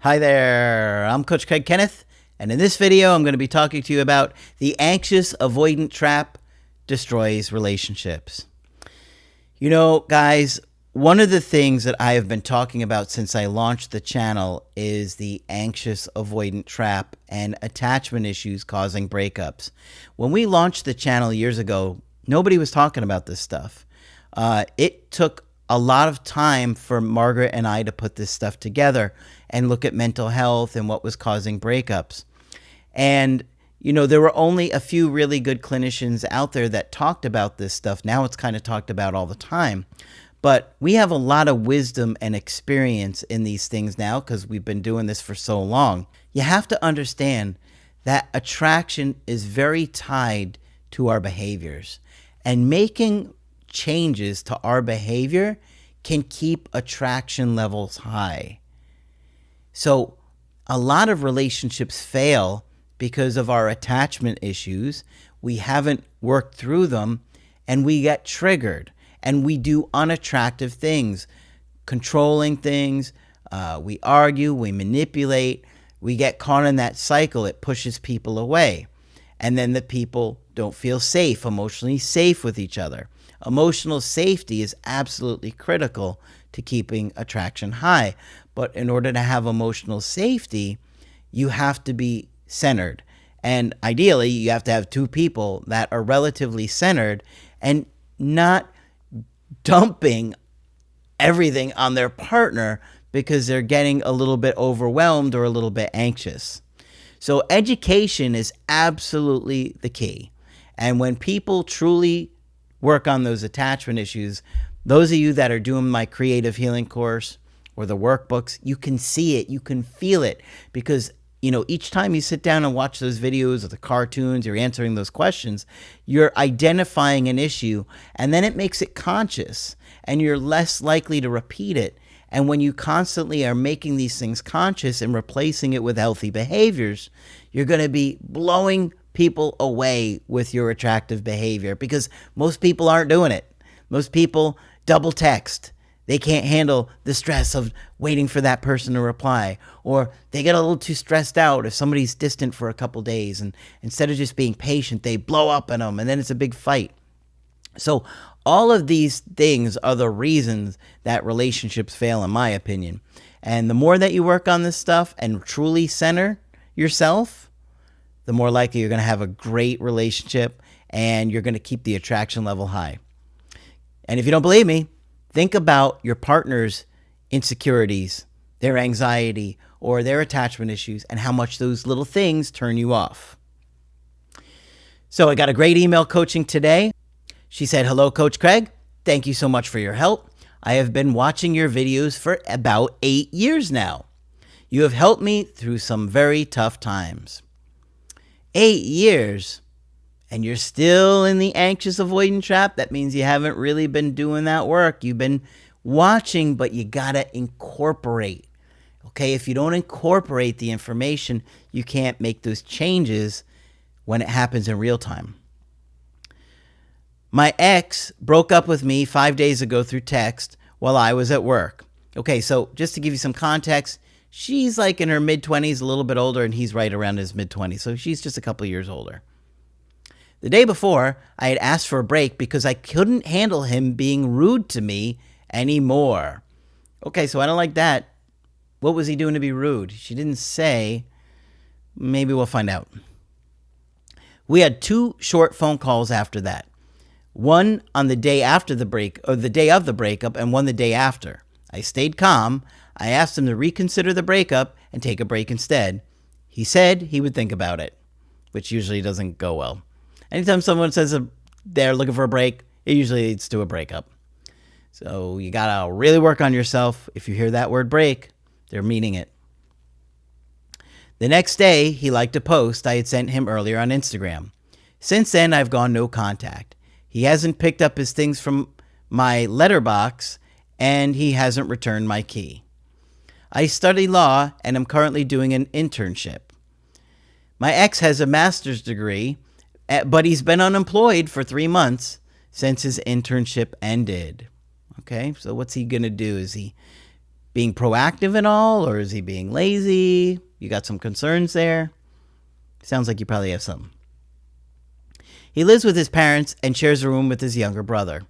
Hi there, I'm Coach Craig Kenneth, and in this video I'm going to be talking to you about the anxious avoidant trap destroys relationships. You know, guys, one of the things that I have been talking about since I launched the channel is the anxious avoidant trap and attachment issues causing breakups. When we launched the channel years ago, nobody was talking about this stuff. It took a lot of time for Margaret and I to put this stuff together and look at mental health and what was causing breakups. And, you know, there were only a few really good clinicians out there that talked about this stuff. Now it's kind of talked about all the time. But we have a lot of wisdom and experience in these things now because we've been doing this for so long. You have to understand that attraction is very tied to our behaviors. And making changes to our behavior can keep attraction levels high. So a lot of relationships fail because of our attachment issues. We haven't worked through them and we get triggered and we do unattractive things, controlling things. We argue, we manipulate, we get caught in that cycle. It pushes people away. And then the people don't feel safe, emotionally safe with each other. Emotional safety is absolutely critical to keeping attraction high. But in order to have emotional safety, you have to be centered. And ideally, you have to have two people that are relatively centered and not dumping everything on their partner because they're getting a little bit overwhelmed or a little bit anxious. So education is absolutely the key. And when people truly work on those attachment issues, those of you that are doing my creative healing course or the workbooks, you can see it, you can feel it, because you know, each time you sit down and watch those videos or the cartoons, you're answering those questions, you're identifying an issue, and then it makes it conscious, and you're less likely to repeat it. And when you constantly are making these things conscious and replacing it with healthy behaviors, you're going to be blowing people away with your attractive behavior because most people aren't doing it. Most people double text. They can't handle the stress of waiting for that person to reply, or they get a little too stressed out if somebody's distant for a couple days, and instead of just being patient, they blow up on them, and then it's a big fight. So all of these things are the reasons that relationships fail, in my opinion. And the more that you work on this stuff and truly center yourself, the more likely you're going to have a great relationship and you're going to keep the attraction level high. And if you don't believe me, think about your partner's insecurities, their anxiety, or their attachment issues, and how much those little things turn you off. So I got a great email coaching today. She said, "Hello, Coach Craig. Thank you so much for your help. I have been watching your videos for about 8 years now. You have helped me through some very tough times." 8 years, and you're still in the anxious avoidant trap? That means you haven't really been doing that work. You've been watching, but you gotta incorporate. Okay, if you don't incorporate the information, you can't make those changes when it happens in real time. My ex broke up with me 5 days ago through text while I was at work. Okay, so just to give you some context, she's like in her mid-20s, a little bit older, and he's right around his mid-20s, so she's just a couple years older. The day before, I had asked for a break because I couldn't handle him being rude to me anymore. Okay, so I don't like that. What was he doing to be rude? She didn't say. Maybe we'll find out. We had 2 short phone calls after that. One on the day after the break, or the day of the breakup, and one the day after. I stayed calm. I asked him to reconsider the breakup and take a break instead. He said he would think about it, which usually doesn't go well. Anytime someone says they're looking for a break, it usually leads to a breakup. So you gotta really work on yourself. If you hear that word break, they're meaning it. The next day, he liked a post I had sent him earlier on Instagram. Since then, I've gone no contact. He hasn't picked up his things from my letterbox, and he hasn't returned my key. I study law, and I'm currently doing an internship. My ex has a master's degree, but he's been unemployed for 3 months since his internship ended. Okay, so what's he going to do? Is he being proactive and all, or is he being lazy? You got some concerns there? Sounds like you probably have some. He lives with his parents and shares a room with his younger brother,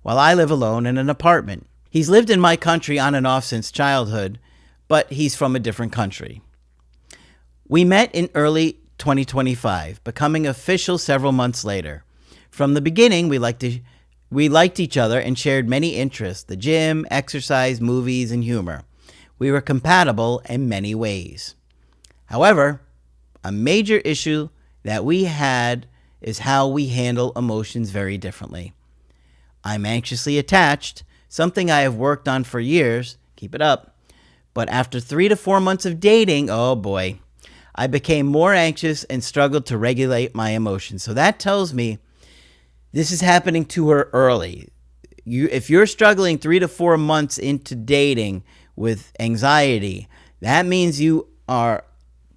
while I live alone in an apartment. He's lived in my country on and off since childhood, but he's from a different country. We met in early 2025, becoming official several months later. From the beginning, we liked each other and shared many interests: the gym, exercise, movies, and humor. We were compatible in many ways. However, a major issue that we had is how we handle emotions very differently. I'm anxiously attached, something I have worked on for years. Keep it up. But after 3 to 4 months of dating, oh boy, I became more anxious and struggled to regulate my emotions. So that tells me this is happening to her early. If you're struggling 3 to 4 months into dating with anxiety, that means you are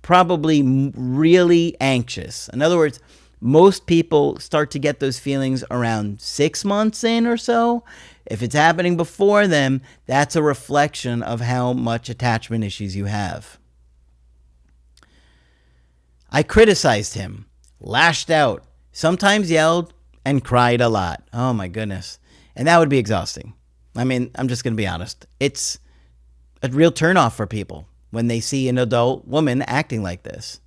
probably really anxious. In other words, most people start to get those feelings around 6 months in or so. If it's happening before then, that's a reflection of how much attachment issues you have. I criticized him, lashed out, sometimes yelled, and cried a lot. Oh my goodness. And that would be exhausting. I mean, I'm just going to be honest. It's a real turnoff for people when they see an adult woman acting like this.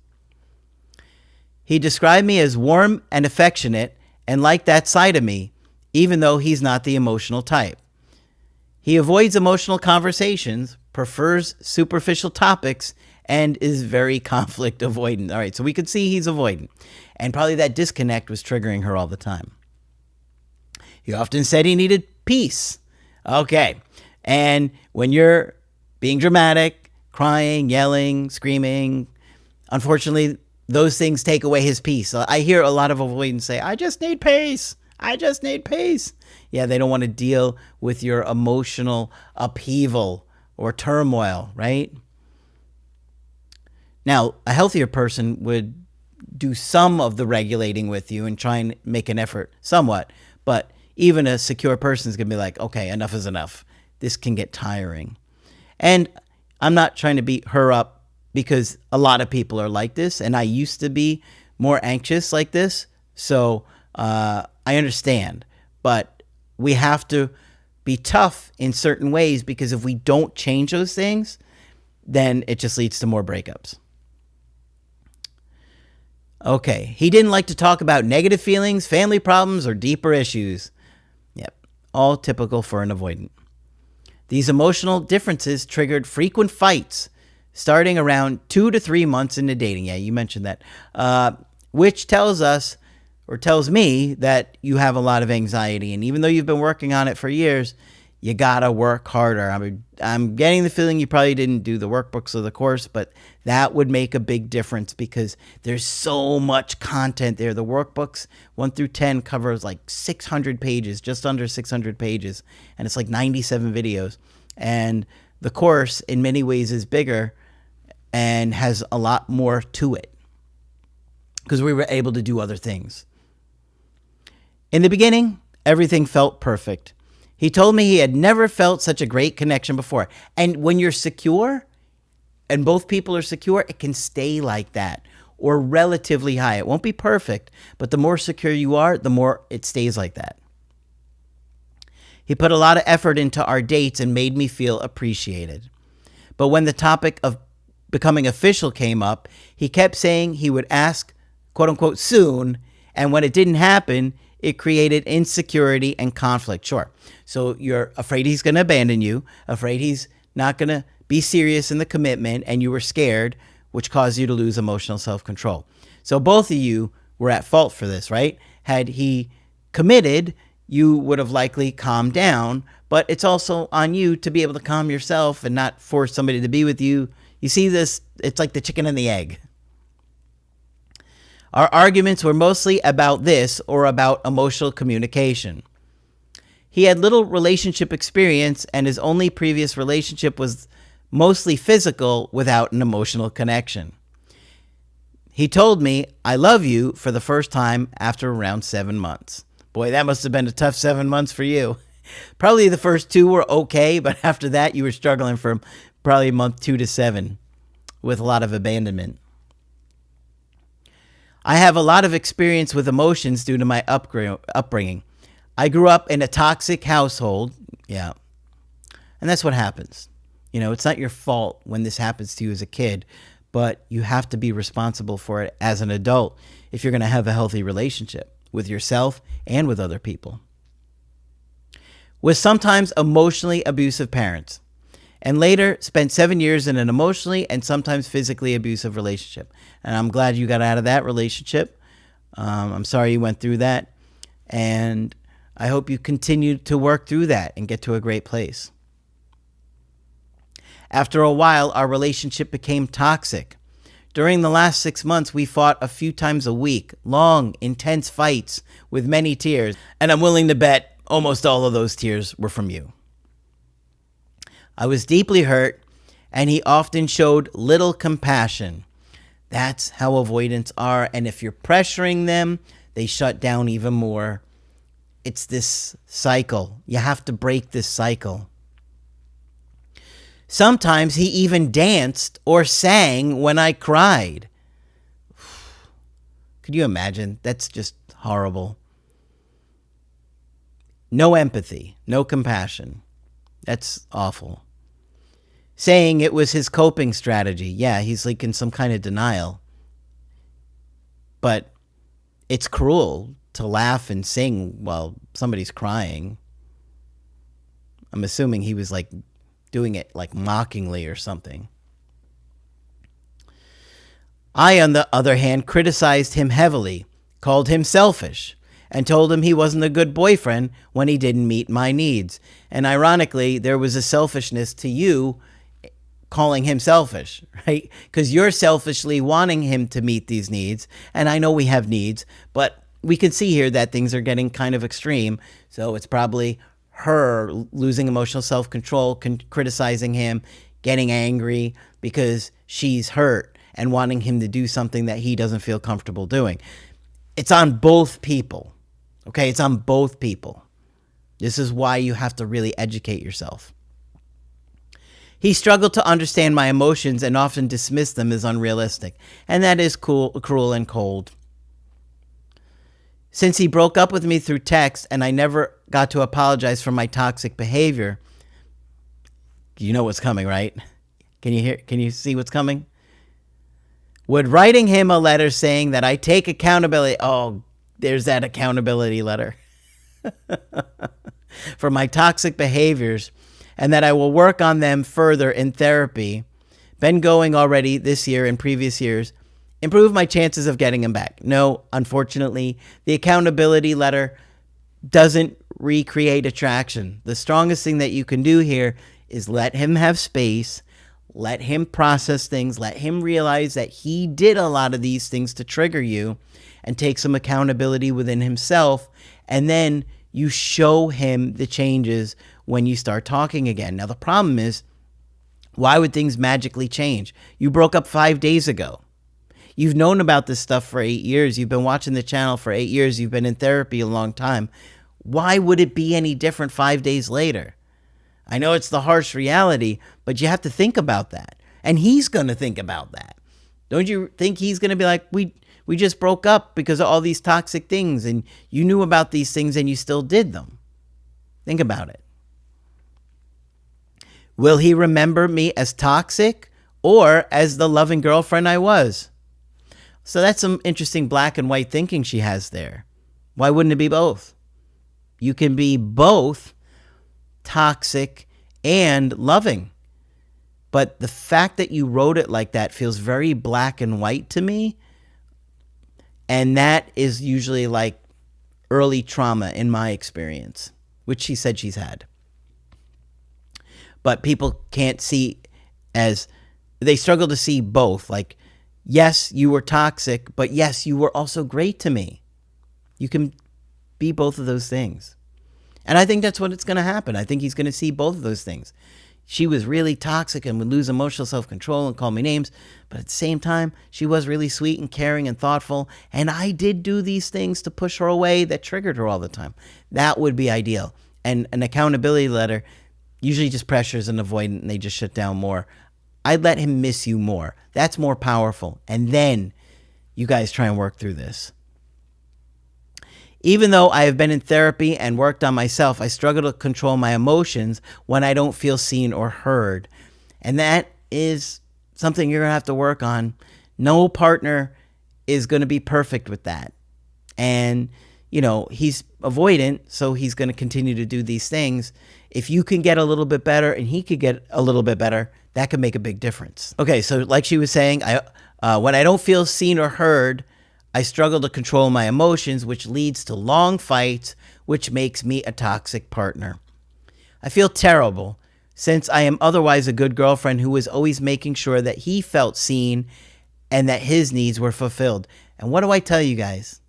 He described me as warm and affectionate and liked that side of me, even though he's not the emotional type. He avoids emotional conversations, prefers superficial topics, and is very conflict avoidant. All right, so we could see he's avoidant. And probably that disconnect was triggering her all the time. He often said he needed peace. Okay, and when you're being dramatic, crying, yelling, screaming, unfortunately, those things take away his peace. I hear a lot of avoidants say, I just need peace. I just need peace. Yeah, they don't want to deal with your emotional upheaval or turmoil, right? Now, a healthier person would do some of the regulating with you and try and make an effort somewhat. But even a secure person is going to be like, okay, enough is enough. This can get tiring. And I'm not trying to beat her up because a lot of people are like this. And I used to be more anxious like this. So I understand. But we have to be tough in certain ways, because if we don't change those things, then it just leads to more breakups. Okay, he didn't like to talk about negative feelings, family problems, or deeper issues. Yep, all typical for an avoidant. These emotional differences triggered frequent fights, starting around 2 to 3 months into dating. Yeah, you mentioned that, which tells us, or tells me, that you have a lot of anxiety. And even though you've been working on it for years, you gotta work harder. I mean, I'm getting the feeling you probably didn't do the workbooks of the course, but that would make a big difference because there's so much content there. The workbooks 1 through 10 covers like 600 pages, just under 600 pages, and it's like 97 videos. And the course in many ways is bigger and has a lot more to it because we were able to do other things. In the beginning, everything felt perfect. He told me he had never felt such a great connection before. And when you're secure, and both people are secure, it can stay like that, or relatively high. It won't be perfect, but the more secure you are, the more it stays like that. He put a lot of effort into our dates and made me feel appreciated. But when the topic of becoming official came up, he kept saying he would ask, quote unquote, soon, and when it didn't happen, it created insecurity and conflict. Sure. So you're afraid he's going to abandon you, afraid he's not going to be serious in the commitment, and you were scared, which caused you to lose emotional self-control. So both of you were at fault for this, right? Had he committed, you would have likely calmed down, but it's also on you to be able to calm yourself and not force somebody to be with you. You see this, it's like the chicken and the egg. Our arguments were mostly about this or about emotional communication. He had little relationship experience, and his only previous relationship was mostly physical without an emotional connection. He told me, I love you, for the first time after around 7 months. Boy, that must have been a tough 7 months for you. Probably the first 2 were okay, but after that, you were struggling from probably month 2 to 7 with a lot of abandonment. I have a lot of experience with emotions due to my upbringing. I grew up in a toxic household. Yeah. And that's what happens. You know, it's not your fault when this happens to you as a kid, but you have to be responsible for it as an adult if you're going to have a healthy relationship with yourself and with other people. With sometimes emotionally abusive parents, and later spent 7 years in an emotionally and sometimes physically abusive relationship. And I'm glad you got out of that relationship. I'm sorry you went through that. And I hope you continue to work through that and get to a great place. After a while, our relationship became toxic. During the last 6 months, we fought a few times a week, long, intense fights with many tears. And I'm willing to bet almost all of those tears were from you. I was deeply hurt, and he often showed little compassion. That's how avoidants are, and if you're pressuring them, they shut down even more. It's this cycle. You have to break this cycle. Sometimes he even danced or sang when I cried. Could you imagine? That's just horrible. No empathy, no compassion. That's awful. Saying it was his coping strategy. Yeah, he's like in some kind of denial. But it's cruel to laugh and sing while somebody's crying. I'm assuming he was like doing it like mockingly or something. I, on the other hand, criticized him heavily, called him selfish, and told him he wasn't a good boyfriend when he didn't meet my needs. And ironically, there was a selfishness to you calling him selfish, right? Because you're selfishly wanting him to meet these needs. And I know we have needs, but we can see here that things are getting kind of extreme. So it's probably her losing emotional self-control, criticizing him, getting angry because she's hurt and wanting him to do something that he doesn't feel comfortable doing. It's on both people, okay? It's on both people. This is why you have to really educate yourself. He struggled to understand my emotions and often dismissed them as unrealistic. And that is cruel and cold. Since he broke up with me through text and I never got to apologize for my toxic behavior, you know what's coming, right? Can you see what's coming? Would writing him a letter saying that I take accountability. Oh, there's that accountability letter for my toxic behaviors, and that I will work on them further in therapy, been going already this year and previous years, improve my chances of getting him back. No, unfortunately, the accountability letter doesn't recreate attraction. The strongest thing that you can do here is let him have space, let him process things, let him realize that he did a lot of these things to trigger you, and take some accountability within himself, and then you show him the changes when you start talking again. Now, the problem is, why would things magically change? You broke up 5 days ago. You've known about this stuff for 8 years. You've been watching the channel for 8 years. You've been in therapy a long time. Why would it be any different 5 days later? I know it's the harsh reality, but you have to think about that. And he's going to think about that. Don't you think he's going to be like, we just broke up because of all these toxic things, and you knew about these things and you still did them? Think about it. Will he remember me as toxic or as the loving girlfriend I was? So that's some interesting black and white thinking she has there. Why wouldn't it be both? You can be both toxic and loving. But the fact that you wrote it like that feels very black and white to me. And that is usually like early trauma in my experience, which she said she's had. But people can't see as, they struggle to see both. Like, yes, you were toxic, but yes, you were also great to me. You can be both of those things. And I think that's what it's going to happen. I think he's going to see both of those things. She was really toxic and would lose emotional self-control and call me names. But at the same time, she was really sweet and caring and thoughtful. And I did do these things to push her away that triggered her all the time. That would be ideal. And an accountability letter usually just pressures an avoidant and they just shut down more. I'd let him miss you more. That's more powerful. And then you guys try and work through this. Even though I have been in therapy and worked on myself, I struggle to control my emotions when I don't feel seen or heard. And that is something you're going to have to work on. No partner is going to be perfect with that. And, you know, he's avoidant, so he's going to continue to do these things. If you can get a little bit better and he could get a little bit better, that could make a big difference. Okay, so like she was saying, when I don't feel seen or heard, I struggle to control my emotions, which leads to long fights, which makes me a toxic partner. I feel terrible since I am otherwise a good girlfriend who was always making sure that he felt seen and that his needs were fulfilled. And what do I tell you guys?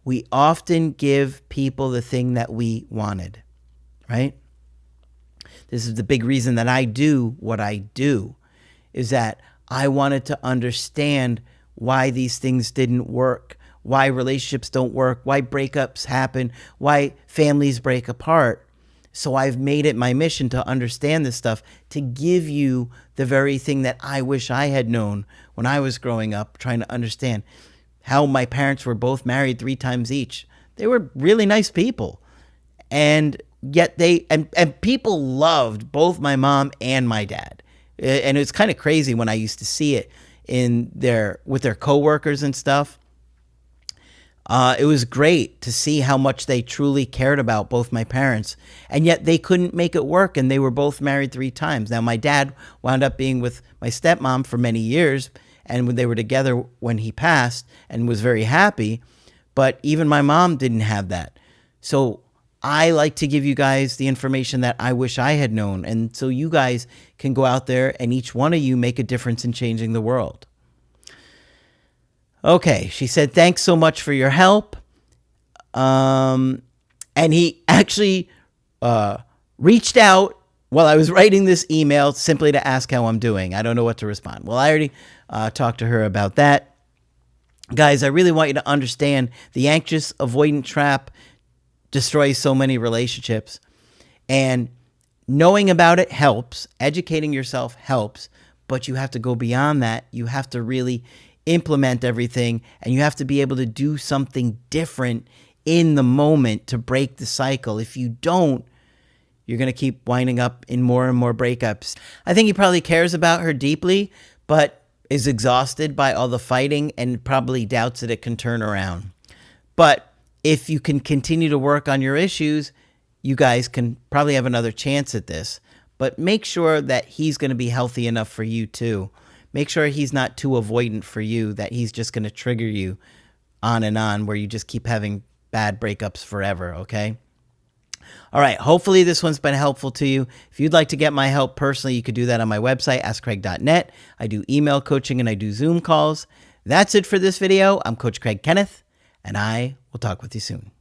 We often give people the thing that we wanted, right? This is the big reason that I do what I do, is that I wanted to understand why these things didn't work, why relationships don't work, why breakups happen, why families break apart. So I've made it my mission to understand this stuff, to give you the very thing that I wish I had known when I was growing up, trying to understand how my parents were both married 3 times each. They were really nice people. And yet and people loved both my mom and my dad. And it's kind of crazy when I used to see it with their coworkers and stuff. It was great to see how much they truly cared about both my parents, and yet they couldn't make it work, and they were both married 3 times. Now, my dad wound up being with my stepmom for many years, and when they were together when he passed, and was very happy, but even my mom didn't have that. So I like to give you guys the information that I wish I had known, and so you guys can go out there and each one of you make a difference in changing the world. Okay, she said, thanks so much for your help. And he actually reached out while I was writing this email simply to ask how I'm doing. I don't know what to respond. Well, I already talked to her about that. Guys, I really want you to understand the anxious avoidant trap destroys so many relationships. And knowing about it helps. Educating yourself helps. But you have to go beyond that. You have to really implement everything, and you have to be able to do something different in the moment to break the cycle. If you don't, you're going to keep winding up in more and more breakups. I think he probably cares about her deeply, but is exhausted by all the fighting and probably doubts that it can turn around. But if you can continue to work on your issues, you guys can probably have another chance at this. But make sure that he's going to be healthy enough for you too. Make sure he's not too avoidant for you, that he's just going to trigger you on and on, where you just keep having bad breakups forever, okay? All right, hopefully this one's been helpful to you. If you'd like to get my help personally, you could do that on my website, askcraig.net. I do email coaching and I do Zoom calls. That's it for this video. I'm Coach Craig Kenneth, and I will talk with you soon.